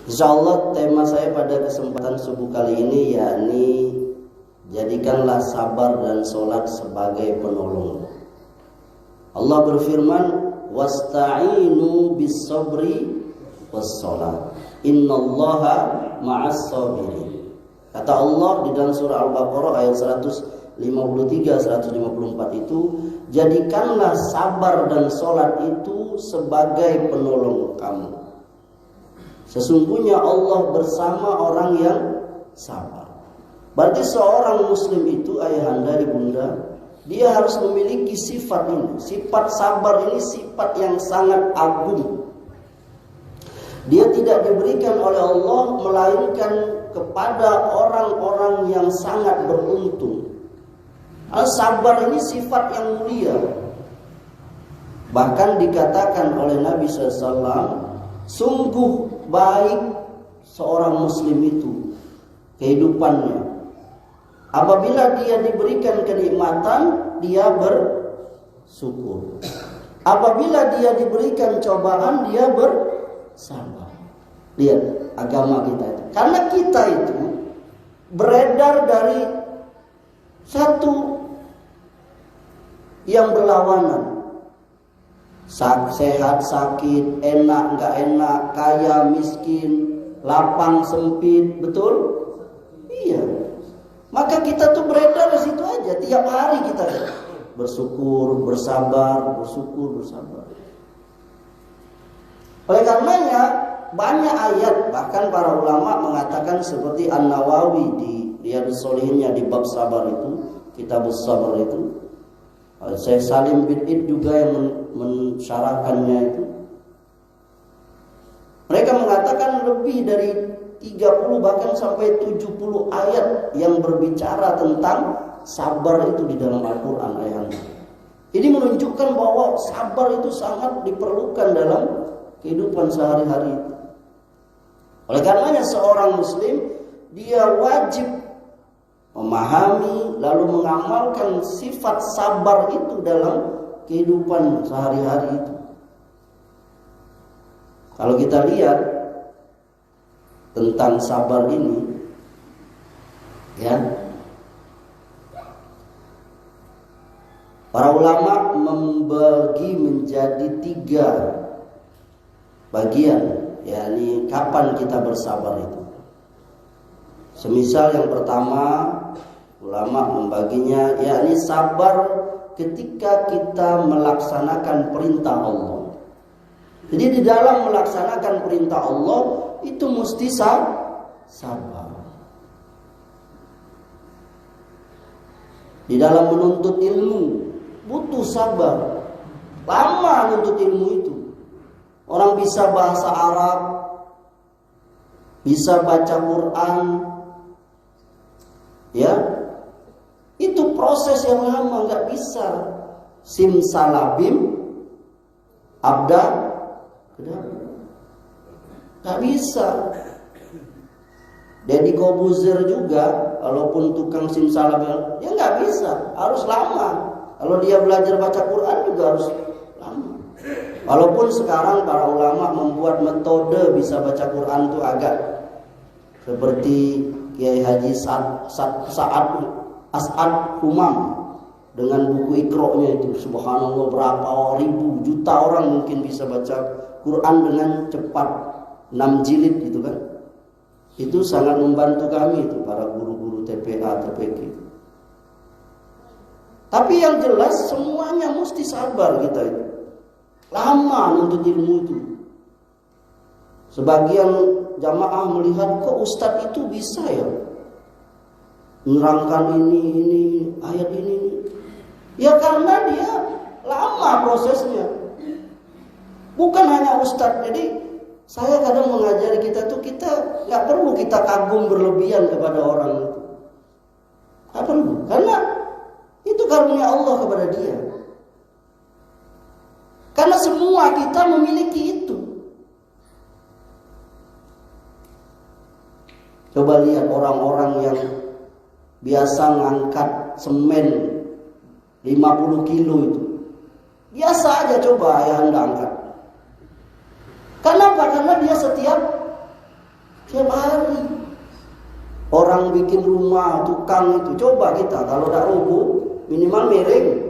Insyaallah tema saya pada kesempatan subuh kali ini yakni jadikanlah sabar dan sholat sebagai penolong. Allah berfirman, wasta'inu bis sabri was sholat, innallaha ma'as sabirin. Kata Allah di dalam surah Al-Baqarah ayat 153-154 itu, jadikanlah sabar dan sholat itu sebagai penolong kamu. Sesungguhnya Allah bersama orang yang sabar. Berarti seorang muslim itu, ayahanda, ibunda, dia harus memiliki sifat ini. Sifat sabar ini sifat yang sangat agung. Dia tidak diberikan oleh Allah melainkan kepada orang-orang yang sangat beruntung. Sabar ini sifat yang mulia. Bahkan dikatakan oleh Nabi SAW, sungguh baik seorang muslim itu kehidupannya apabila dia diberikan kenikmatan, dia bersyukur. Apabila dia diberikan cobaan, dia bersabar. Lihat agama kita itu. Karena kita itu beredar dari satu yang berlawanan. Sehat, sakit, enak, enggak enak, kaya, miskin, lapang, sempit, betul? Iya. Maka kita tuh beredar di situ aja, tiap hari kita bersyukur, bersabar, bersyukur, bersabar. Oleh karenanya banyak ayat, bahkan para ulama mengatakan seperti An-Nawawi di Riyadhus Shalihinnya di bab sabar itu, kitab sabar itu. Syekh Salim bin Id juga yang mensyarahkannya itu. Mereka mengatakan lebih dari 30 bahkan sampai 70 ayat yang berbicara tentang sabar itu di dalam Al-Quran ayat. Ini menunjukkan bahwa sabar itu sangat diperlukan dalam kehidupan sehari-hari. Oleh karenanya seorang muslim dia wajib memahami lalu mengamalkan sifat sabar itu dalam kehidupan sehari-hari itu. Kalau kita lihat tentang sabar ini, ya, para ulama membagi menjadi 3 bagian, yakni kapan kita bersabar itu. Semisal yang pertama, ulama membaginya yakni sabar ketika kita melaksanakan perintah Allah. Jadi di dalam melaksanakan perintah Allah itu mesti sabar. Di dalam menuntut ilmu butuh sabar. Lama menuntut ilmu itu. Orang bisa bahasa Arab, bisa baca Quran, ya, itu proses yang lama, nggak bisa simsalabim abda nggak bisa. Deddy Kobuzer juga walaupun tukang simsalabim ya nggak bisa, harus lama. Kalau dia belajar baca Quran juga harus lama. Walaupun sekarang para ulama membuat metode bisa baca Quran itu agak seperti Kiai Haji Sa'ad As'ad Humam dengan buku Iqra-nya itu, subhanallah berapa ribu juta orang mungkin bisa baca Quran dengan cepat, 6 jilid gitu kan. Itu sangat membantu kami itu para guru-guru TPA, TPQ. Tapi yang jelas semuanya mesti sabar kita itu. Lama nuntut ilmu itu. Sebagian jamaah melihat kok ustadz itu bisa ya menerangkan ini ayat ini. Ya karena dia lama prosesnya. Bukan hanya ustadz. Jadi saya kadang mengajari kita tuh, kita nggak perlu kita kagum berlebihan kepada orang itu. Nggak perlu, karena itu karunia Allah kepada dia. Karena semua kita memiliki itu. Coba lihat orang-orang yang biasa ngangkat semen 50 kilo itu. Biasa aja coba ya Anda angkat. Kenapa? Karena dia setiap Tiap hari. Orang bikin rumah, tukang itu, coba kita kalau tidak rubuh, minimal miring.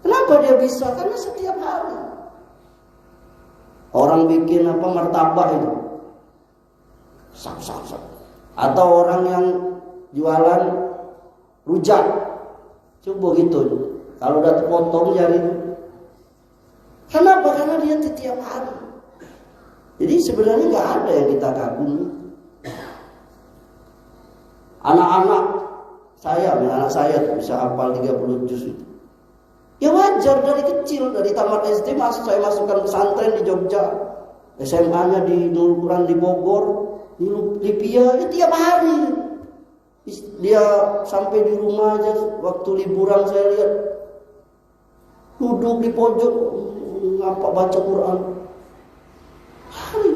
Kenapa dia bisa? Karena setiap hari. Orang bikin martabak itu, sak. Atau orang yang jualan rujak, coba gitu. Kalau udah terpotong jari itu. Kenapa? Karena dia setiap hari. Jadi sebenarnya nggak ada yang kita kagumi. Anak-anak saya bisa hafal 30 juz itu. Ya wajar dari kecil, dari tamat SD saya masukkan pesantren di Jogja, SMA-nya di Nurul Quran di Bogor, di Lipia, ya tiap hari. Dia sampai di rumah aja waktu liburan saya lihat duduk di pojok baca Quran. Hari.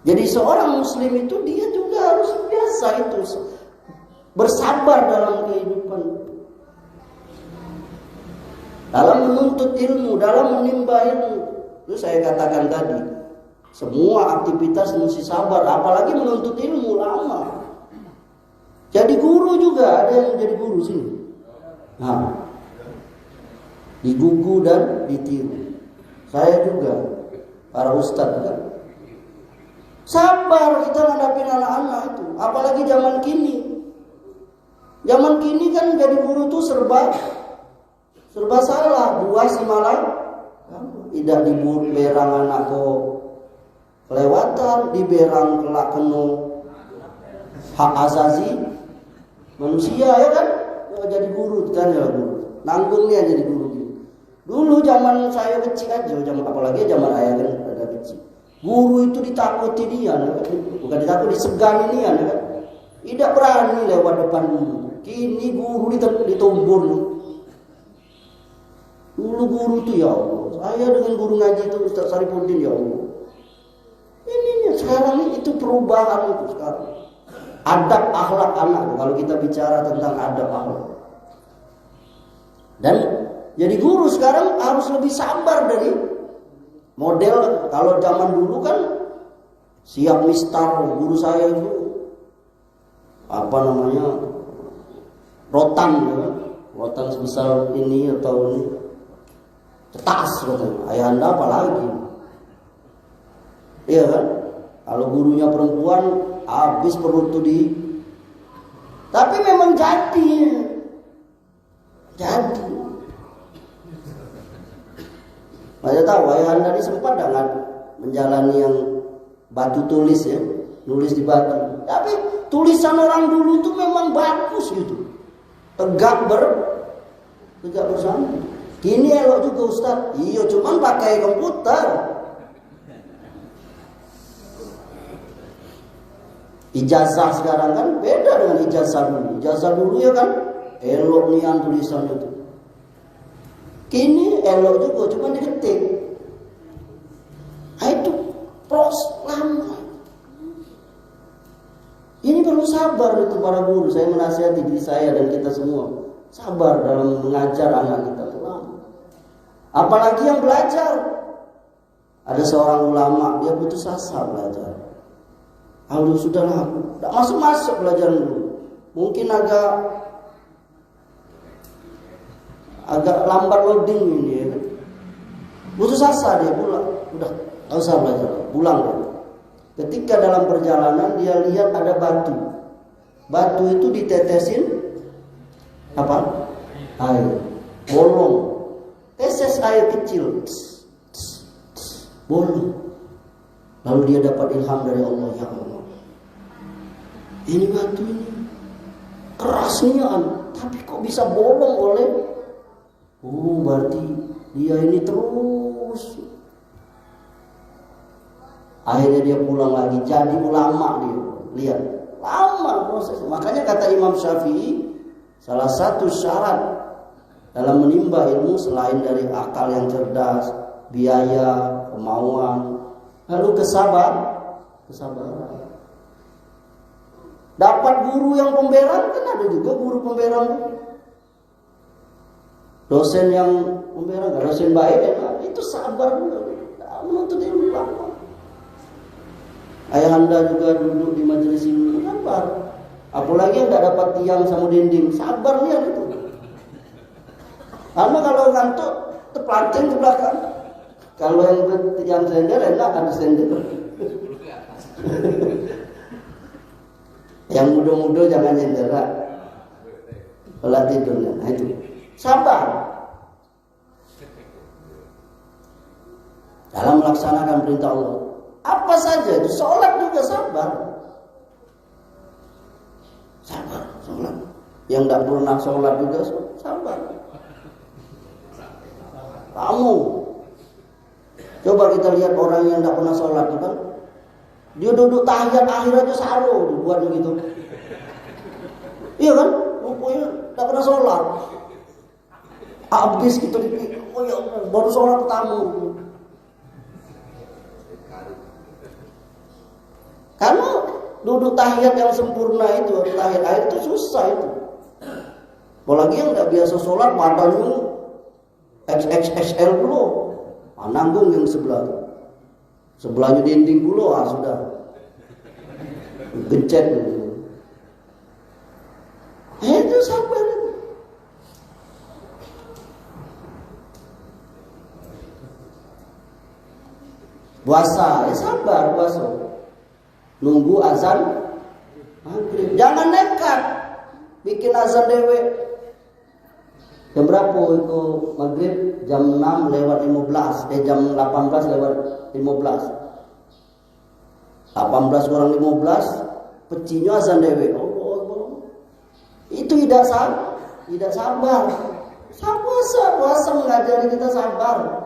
Jadi seorang muslim itu dia juga harus biasa itu bersabar dalam kehidupan, dalam menuntut ilmu, dalam menimba ilmu. Itu saya katakan tadi, semua aktivitas mesti sabar, apalagi menuntut ilmu lama. Jadi guru juga, ada yang jadi guru sini. Nah, digugu dan ditiru. Saya juga, para ustadz kan. Sabar kita menghadapi anak-anak itu, apalagi zaman kini. Zaman kini kan jadi guru tuh serba salah. Buah si malam tidak diberang anak kelewatan, diberang kelak kena hak asasi manusia, ya kan? Jadi guru kan, ya guru. Nanggungnya jadi guru. Dulu zaman saya kecil aja, apalagi zaman ayah kan ada kecil. Guru itu ditakuti dia, bukan ditakuti, disegani dia, kan? Tidak berani lewat depan guru. Kini guru ditumbur. Dulu guru tuh ya Allah, saya dengan guru ngaji itu Ustaz Saripudin, ya Allah. Ini sekarang itu perubahan itu sekarang. Adab akhlak anak, kalau kita bicara tentang adab akhlak. Dan jadi guru sekarang harus lebih sabar dari model. Kalau zaman dulu kan siap mistar, guru saya itu rotan sebesar ini atau ini, cetas katanya. Ayahanda apalagi, iya kan? Kalau gurunya perempuan habis perut tuh tapi memang jadi. Saya tahu ayahanda ini sempat dengan menjalani yang batu tulis, ya, nulis di batu. Tapi tulisan orang dulu tuh memang bagus gitu, tegak bersama. Kini elok juga Ustaz. Iya, cuman pakai komputer. Ijazah sekarang kan beda dengan ijazah dulu. Ijazah dulu ya kan elok nian tulisan itu. Kini elok juga, cuman diketik. Itu proses lama. Ini perlu sabar itu para guru. Saya menasihati diri saya dan kita semua, sabar dalam mengajar anak kita itu lama. Apalagi yang belajar. Ada seorang ulama, dia putus asa belajar. Kalau sudahlah, tidak masuk belajar dulu. Mungkin agak lambat loading ini, ya. Putus asa dia pulang. Udah, nggak usah belajar, pulang dia. Ketika dalam perjalanan dia lihat ada batu. Batu itu ditetesin air, bolong. Tetes air kecil, bolong. Lalu dia dapat ilham dari Allah, ya Allah, ini batu ini kerasnya, tapi kok bisa bolong oleh? Berarti dia ini terus. Akhirnya dia pulang lagi, jadi ulama dia. Lihat, lama proses. Makanya kata Imam Syafi'i, salah satu syarat dalam menimba ilmu selain dari akal yang cerdas, biaya, kemauan, lalu kesabaran. Dapat guru yang pemberang, kan ada juga guru pemberang. Dosen yang dosen baik itu sabar dulu, menuntut ilmu lama. Ayahanda juga duduk di majelis ilmu, sabar. Apalagi yang nggak dapat tiang sama dinding, sabar dia itu. Karena kalau ngantuk terpelanting ke belakang. Kalau yang sender enak ada sender. Yang muda-muda jangan nyendera. Pelat tidurnya. Nah itu. Sabar. Dalam melaksanakan perintah Allah. Apa saja itu, sholat juga sabar. Sabar, sholat. Yang tidak pernah sholat juga sabar. Kamu coba kita lihat orang yang tidak pernah sholat itu kan, dia duduk tahiyat akhir aja saru buat begitu. Iya kan? Rupanya tidak pernah sholat. Habis gitu oh ya baru sholat pertama. Karena duduk tahiyat yang sempurna itu, tahiyat akhir itu susah itu. Apalagi yang tidak biasa sholat badannya XXXL dulu, nanggung yang sebelahnya dinding dulu, sudah gencet gitu. Itu sabar. Puasa, sabar puasa. Nunggu azan maghrib. Jangan nekat bikin azan dewe. Jam berapa itu maghrib? Jam 6 lewat 15. Jam 18 lewat 15. 18 kurang 15 pecinya azan dewe. Oh. Itu tidak sabar. Puasa mengajari kita sabar.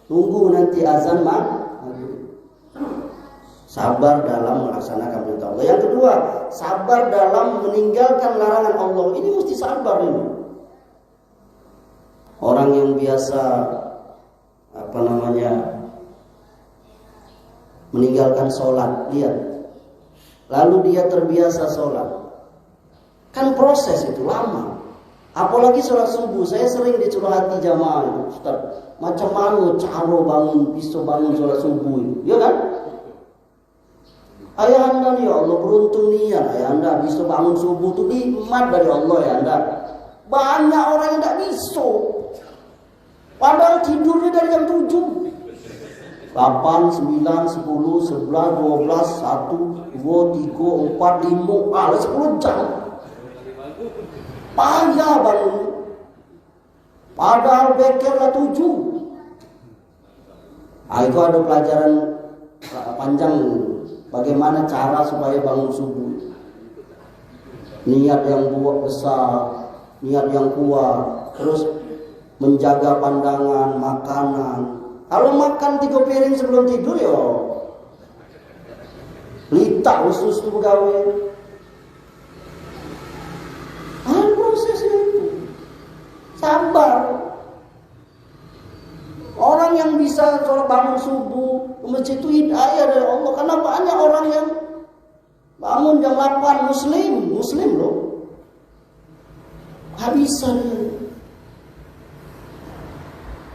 Tunggu nanti azan maghrib. Sabar dalam melaksanakan perintah Allah. Yang kedua, sabar dalam meninggalkan larangan Allah. Ini mesti sabar ini. Orang yang biasa meninggalkan sholat, lihat. Lalu dia terbiasa sholat. Kan proses itu lama. Apalagi sholat subuh. Saya sering dicurhati jamaah, Ustaz. Macam mana cara bisa bangun sholat subuh itu? Ya kan? Ayahanda ya Allah beruntung niat. Ayahanda bisa bangun subuh itu nikmat dari Allah ya Anda. Banyak orang yang tidak bisa. Padahal tidurnya dari jam 7. 8, 9, 10, 11, 12, 1, 2, 3, 4, 5, 10 jam. Payah bangun. Padahal bekerlah 7. Itu ada pelajaran panjang. Bagaimana cara supaya bangun subuh. Niat yang besar, niat yang kuat, terus menjaga pandangan, makanan. Kalau makan 3 piring sebelum tidur ya litak usus itu pegawai. Prosesnya itu sabar. Orang yang bisa sholat bangun subuh ke masjid itu hidayah dari Allah. Karena banyak orang yang bangun jam 8 muslim loh. Habisan.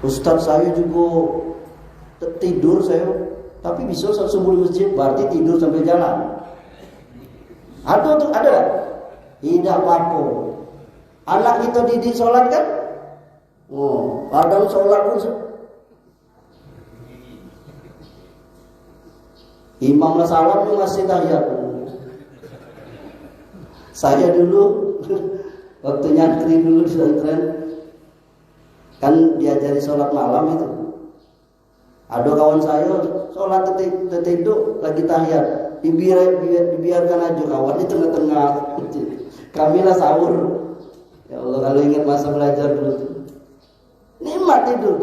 Ustaz saya juga tidur tapi bisa sholat subuh di masjid, berarti tidur sampai jalan. Ada? Tidak apa-apa. Anak kita didik sholat kan? Kadang sholat pun imam salam itu masih tahiyat. Saya dulu waktu nyantri dulu di pesantren kan diajari sholat malam itu. Ada kawan saya sholat tertidur lagi tahiyat, dibiarkan aja kawan di tengah-tengah. Kami lah sahur. Ya Allah, kalau ingat masa belajar dulu, nikmat tidur.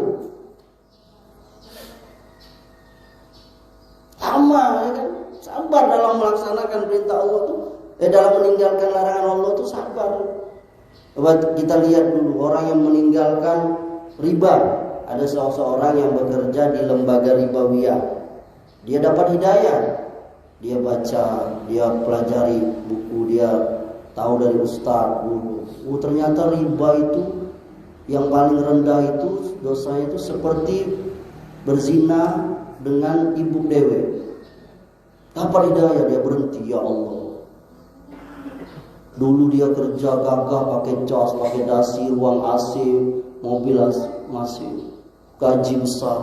Sama, ya kan? Sabar dalam melaksanakan perintah Allah tuh, dalam meninggalkan larangan Allah tuh sabar. Coba kita lihat dulu orang yang meninggalkan riba. Ada seorang yang bekerja di lembaga ribawiyah. Dia dapat hidayah. Dia baca, dia pelajari buku, dia tahu dari ustaz. Ternyata riba itu Yang paling rendah itu dosanya itu seperti berzina dengan ibu dewe. Dapat hidayah, dia berhenti, ya Allah. Dulu dia kerja gagah pakai jas, pakai dasi, ruang AC, mobil masih, gaji besar.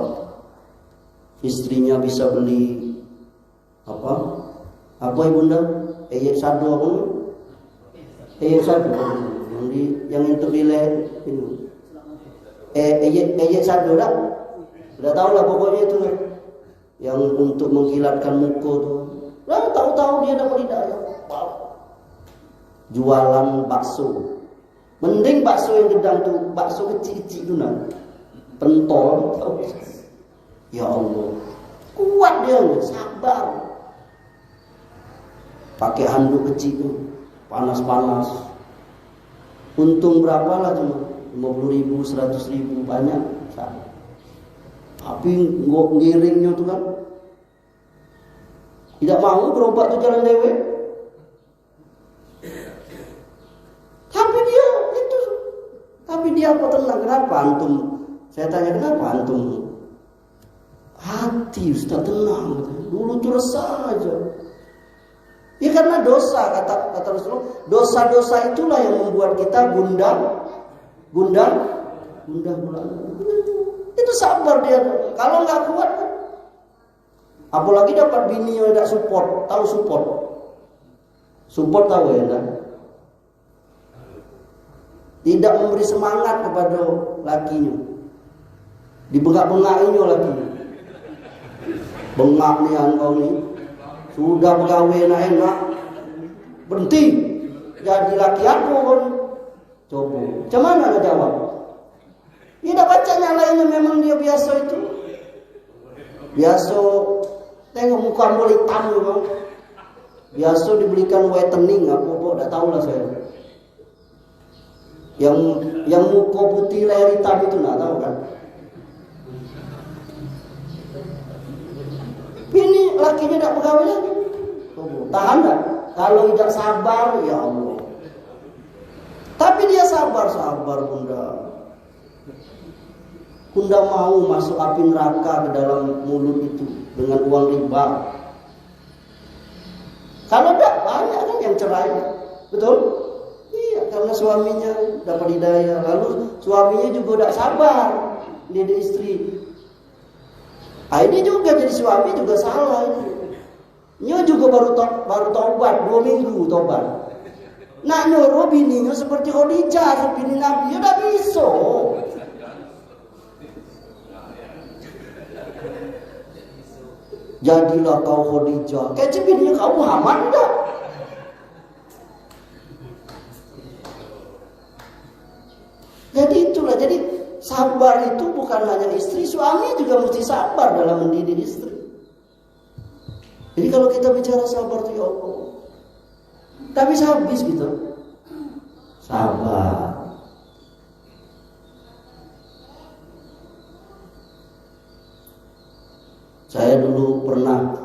Istrinya bisa beli apa ibunda? Eyek sadu apa? Eyek sadu yang untuk nilai ini. Eyek sadu dah. Udah tahu lah pokoknya itu kan. Yang untuk mengkilatkan muka tuh. Lah tahu-tahu dia dapat hidayah. Jualan bakso. Mending bakso yang gedang tuh, bakso kecil-kecil tuh nah. Pentol. Ya Allah. Kuat dia, sabar. Pakai handuk kecil tuh, panas-panas. Untung berapa lah cuma 50.000, 100.000, banyak. Tapi ngiringnya tuh kan tidak mau berobat tuh jalan dewe. Tapi dia apa tenang? Kenapa antum? Saya tanya kenapa antum? Hati Ustaz tenang. Dulu tuh resah aja. Ya karena dosa, kata Rasulullah, dosa-dosa itulah yang membuat kita gundah gulana. Itu sabar dia. Kalau nggak kuat, apalagi dapat bini yang tidak support. Tahu support? Support tahu ya kan? Tidak memberi semangat kepada lakinya. Dibengak-bengakinya lakinya. Bengak nih engkau nih. Sudah pegawai enak-enak. Berhenti. Jadi laki aku kan. Coba. Macam mana nak jawab? Tidak baca nyalainnya, memang dia biasa itu. Biasa. Tengok muka mulai hitam kan. Biasa dibelikan whitening apa-apa. Tak tahulah saya. Yang muka putih leher hitam itu nak tahu kan? Ini lakinya tak pegawai lagi. Tahan tak? Kalau tidak sabar, ya Allah. Tapi dia sabar bunda. Bunda mau masuk api neraka ke dalam mulut itu dengan uang riba. Kalau tak banyak kan yang cerai, betul? Karena suaminya dapat hidayah, lalu suaminya juga tidak sabar, dia ada istri. Ini juga jadi suami juga salah. Ini juga baru taubat 2 minggu taubat. Nak nyuruh bininya seperti Khadijah, bini Nabi, ya tidak bisa. Jadilah kau Khadijah, kayak bininya kau Muhammad enggak? Jadi itulah, jadi sabar itu bukan hanya istri, suami juga mesti sabar dalam mendidik istri. Jadi kalau kita bicara sabar itu ya Allah, tapi habis gitu. Sabar. Saya dulu pernah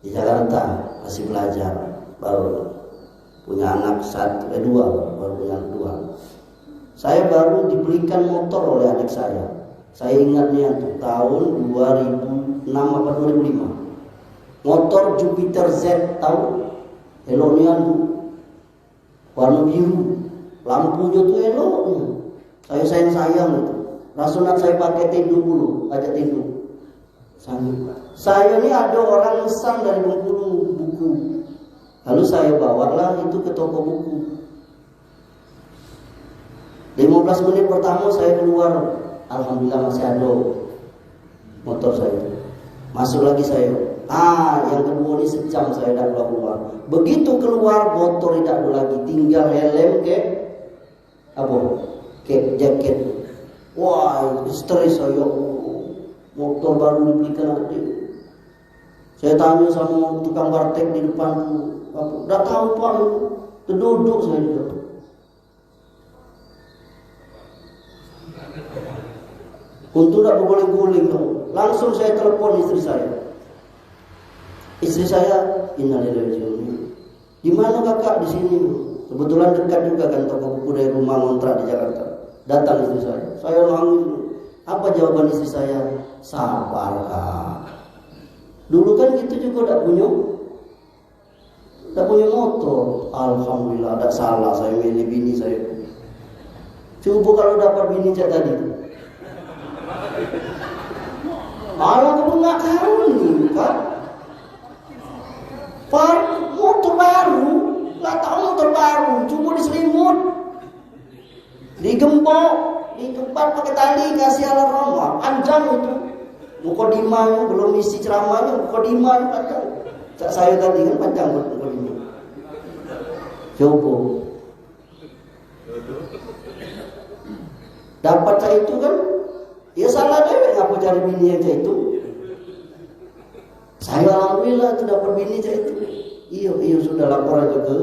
di Jakarta masih belajar, baru punya anak 2, baru punya anak 2. Saya baru dibelikan motor oleh adik saya. Saya ingatnya tuh tahun 2006 apa 2005. Motor Jupiter Z, tahu? Hellonya tuh warna biru. Lampunya tuh hellonya. Saya sayang itu. Rasulullah saya pakai tidur dulu, ajak tidur. Saya ini ada orang pesan dari Bengkulu buku. Lalu saya bawalah itu ke toko buku. 15 menit pertama saya keluar, alhamdulillah masih ada motor saya. Masuk lagi saya. Yang kedua ini sejam saya dah keluar. Begitu keluar motor tidak ada lagi, tinggal helm ke jaket. Wah, stres saya. Motor baru dibelikan adik. Saya tanya sama tukang warteg di depan, "Dah tahu Pak?" Terduduk saya juga. Untuk tak berguling-guling, langsung saya telepon istri saya. Istri saya, innalillahi wa inna ilaihi raji'un. Di mana kakak? Di sini. Kebetulan dekat juga kan toko buku dari rumah ngontrak di Jakarta. Datang istri saya nangis. Apa jawaban istri saya? Sabar Kak. Dulu kan gitu juga tidak punya motor. Alhamdulillah, tidak salah saya milih bini saya. Coba kalau dapat bini cak tadi. Malah kamu nggak kawin Kak. Motor baru, nggak tahu motor baru, cuma diselimut, digembok, digempat pakai tali, kasih alarm, panjang itu. Mukodimanya belum isi ceramahnya, mukodimanya panjang. Cak saya tadi kan panjang mukodimanya. Coba. Dapat cak itu kan, ya salah deh, ngapa cari bini yang cak itu? Saya alhamdulillah itu dapat bini cak itu. Iya sudah lapor aja ke.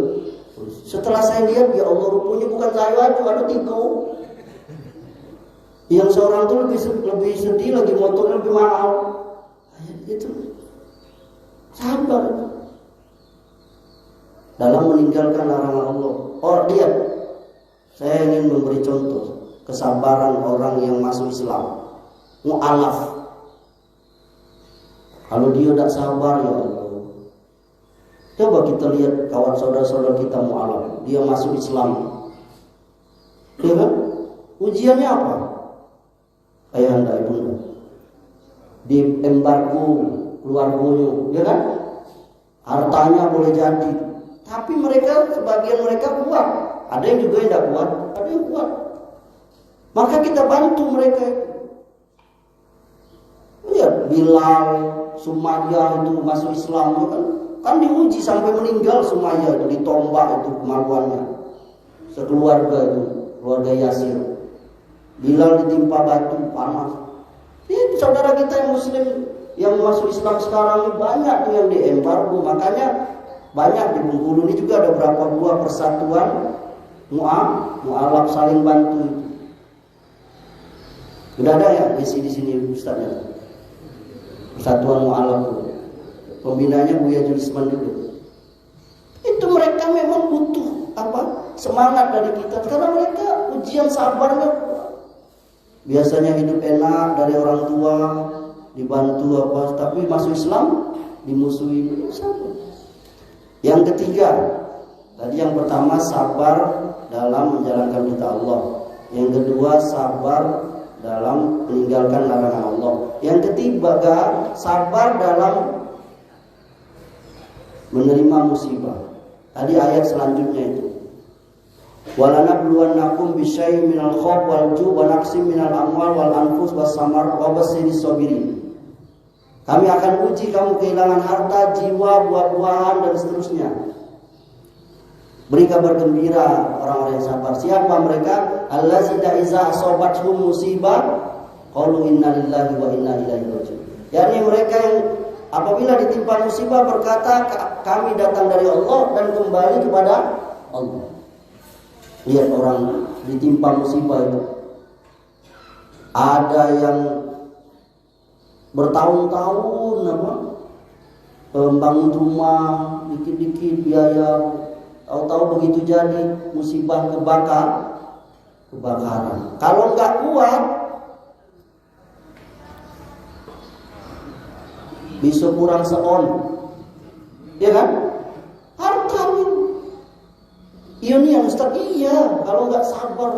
Setelah saya lihat, ya Allah rupanya bukan saya aja, ada 3. Yang seorang itu lebih sedih lagi, motornya lebih mahal. Itu sabar dalam meninggalkan larangan Allah. Oh lihat, saya ingin memberi contoh kesabaran orang yang masuk Islam, mu'alaf. Kalau dia tidak sabar, ya Allah. Coba kita lihat kawan saudara-saudara kita mu'alaf, dia masuk Islam, ya kan? Ujiannya apa? Ayahanda ibunda di embargo keluarganya, ya kan? Hartanya boleh jadi, tapi sebagian mereka kuat. Ada yang juga yang tidak kuat, ada yang kuat. Maka kita bantu mereka. Lihat Bilal, Sumayyah itu masuk Islam, kan diuji sampai meninggal. Sumayyah itu ditombak, itu kemaluannya sekeluarga, itu keluarga Yasir. Bilal ditimpa batu panas. Ini saudara kita yang muslim yang masuk Islam sekarang banyak tuh yang diembargo. Makanya banyak di Bengkulu ini juga ada berapa buah persatuan mu'alaf saling bantu. Sudah ada ya di sini Ustaznya. Persatuan mu'alaf. Pembinanya Buya Julisman dulu. Itu mereka memang butuh semangat dari kita, karena mereka ujian sabarnya. Biasanya hidup enak dari orang tua, dibantu tapi masuk Islam dimusuhi. Yang ketiga, tadi yang pertama sabar dalam menjalankan perintah Allah. Yang kedua sabar dalam meninggalkan larangan Allah. Yang ketiga sabar dalam menerima musibah. Tadi ayat selanjutnya itu. Walanabluwannakum bisyai'in minal khawf wal ju' wa naqsim minal amwal wal anfus was samar wa basyiris sabirin. Kami akan uji kamu kehilangan harta, jiwa, buah-buahan dan seterusnya. Beri kabar gembira orang-orang yang sabar. Siapa mereka? Allazina iza asabathum musibah qalu inna lillahi wa inna ilaihi raji'un. yakni mereka yang apabila ditimpa musibah berkata kami datang dari Allah dan kembali kepada Allah. Lihat orang ditimpa musibah itu, ada yang bertahun-tahun membangun rumah, dikit-dikit biaya, tahu-tahu begitu jadi musibah kebakaran. Kalau nggak kuat bisa kurang seon, ya kan? Harta ini yang Ustaz, iya kalau nggak sabar.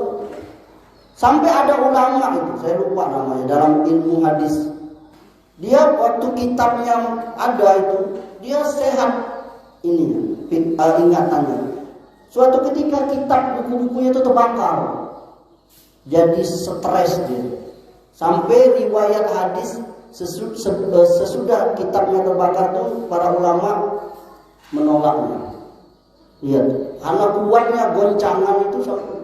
Sampai ada ulama itu, saya lupa namanya, dalam ilmu hadis, dia waktu kitabnya ada itu, dia sehat ini ingatannya. Suatu ketika kitab buku-bukunya itu terbakar, jadi stres dia. Sampai riwayat hadis sesudah kitabnya terbakar itu para ulama menolaknya. Lihat, karena kuatnya goncangan itu sampai.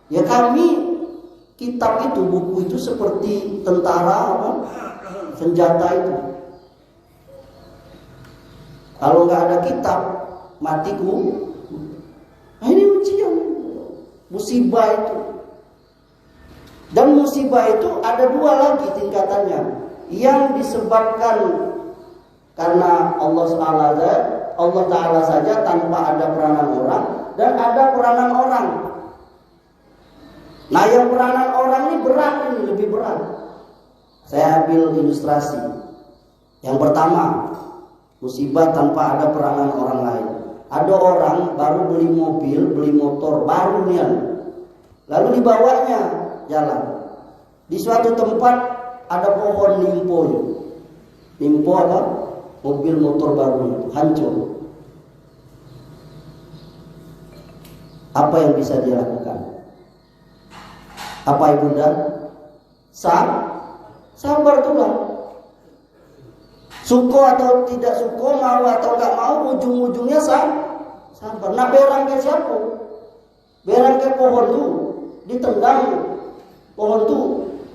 Ya kami kitab itu, buku itu seperti tentara senjata itu. Kalau nggak ada kitab, matiku. Nah, ini ujian, musibah itu. Dan musibah itu ada dua lagi tingkatannya, yang disebabkan karena Allah Ta'ala saja tanpa ada peranan orang, dan ada peranan orang. Nah, yang peranan orang ini berat, ini lebih berat. Saya ambil ilustrasi. Yang pertama, musibah tanpa ada peranan orang lain. Ada orang baru beli mobil, beli motor baru nih, lalu dibawanya jalan. Di suatu tempat ada pohon limpo. Limpo apa? Mobil motor baru itu hancur. Apa yang bisa dia lakukan? Apa ibunda? Sabar tulah. Suko atau tidak suko, mau atau nggak mau, ujung-ujungnya sabar. Nah, berangke siapa? Berangke pohon tuh ditendang, pohon tuh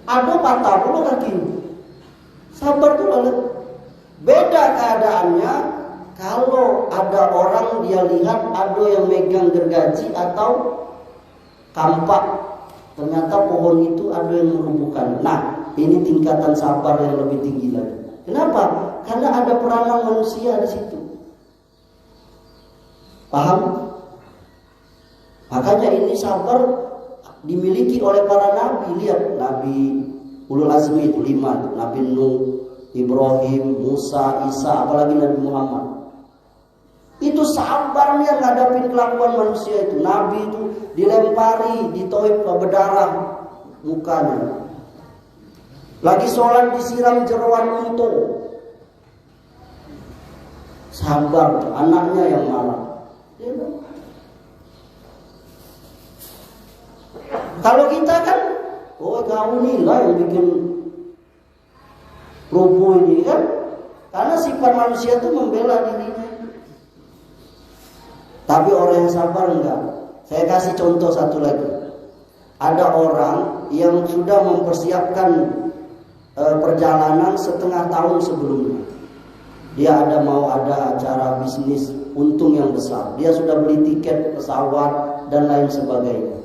ada patah puluh kaki. Sabar tuh lah. Beda keadaannya kalau ada orang dia lihat ada yang megang gergaji atau kampak. Ternyata pohon itu ada yang merubuhkan. Nah, ini tingkatan sabar yang lebih tinggi lagi. Kenapa? Karena ada peranan manusia di situ. Paham? Makanya ini sabar dimiliki oleh para nabi. Lihat, Nabi Ulul Azmi itu 5. Nabi Nuh, Ibrahim, Musa, Isa, apalagi Nabi Muhammad. Itu sabarnya ngadapin kelakuan manusia itu. Nabi itu dilempari, ditoip berdarah mukanya. Lagi sholat disiram jeroan untu. Sabar, anaknya yang marah. Kalau kita kan, oh kamu nih lah yang bikin rubuh ini kan. Karena sifat manusia itu membela dirinya. Tapi orang yang sabar enggak. Saya kasih contoh satu lagi. Ada orang yang sudah mempersiapkan perjalanan setengah tahun sebelumnya. Dia mau ada acara bisnis untung yang besar. Dia sudah beli tiket pesawat dan lain sebagainya.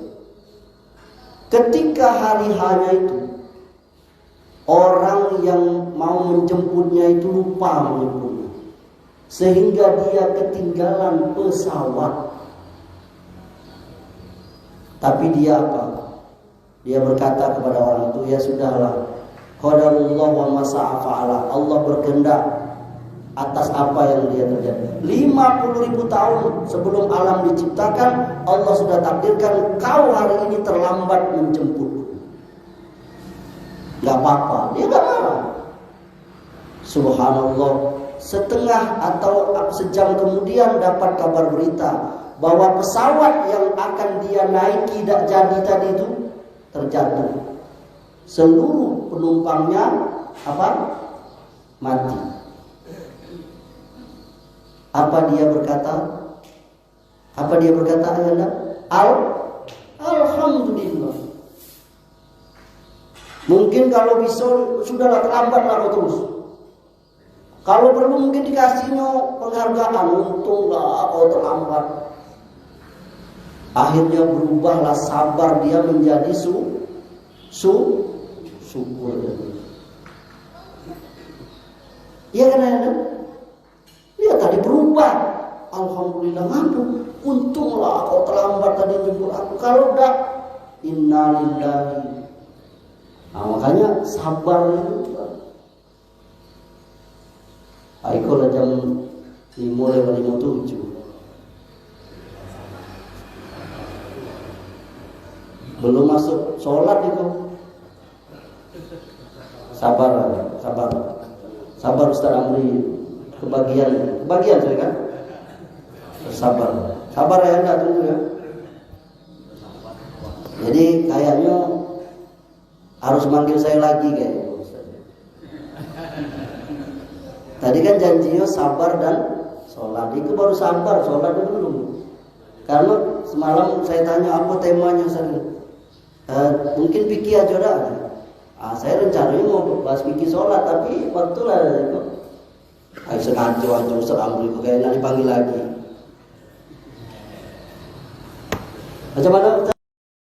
Ketika hari hanya itu, orang yang mau menjemputnya itu lupa menjemputnya. Sehingga dia ketinggalan pesawat. Tapi dia apa? Dia berkata kepada orang itu, ya sudahlah. Qadarullah wa masa'afa'ala. Allah berkehendak atas apa yang dia terjadi. 50.000 tahun sebelum alam diciptakan, Allah sudah takdirkan kau hari ini terlambat menjemput. Gak apa-apa, dia gak marah. Subhanallah. Setengah atau sejam kemudian dapat kabar berita bahwa pesawat yang akan dia naik tidak jadi tadi itu terjatuh. Seluruh penumpangnya mati. Apa dia berkata? Apa dia berkata ayanda? Alhamdulillah. Mungkin kalau bisa sudahlah terlambatlah kau terus. Kalau perlu mungkin dikasihnya penghargaan, untunglah kau terlambat. Akhirnya berubahlah sabar dia menjadi syukur. Iya kan ya? Lihat tadi berubah. Alhamdulillah, ngaku. Untunglah kau terlambat tadi jemput aku. Kalau enggak, innalillahi. Nah, makanya sabar itu. Aiko lah jam 5:57. Belum masuk sholat itu. Sabar Ustaz Amri. Kebagian saya kan. Sabar ya, enggak tunggu ya. Jadi kayaknya harus manggil saya lagi kayaknya. Tadi kan janjinya sabar dan sholat. Itu baru sabar, sholat belum. Karena semalam saya tanya apa temanya mungkin pikir aja dah. Saya rencananya mau bahas pikir sholat, tapi waktu lah itu. Sengaja aja Ustaz Amri kayaknya dipanggil lagi. Macam mana?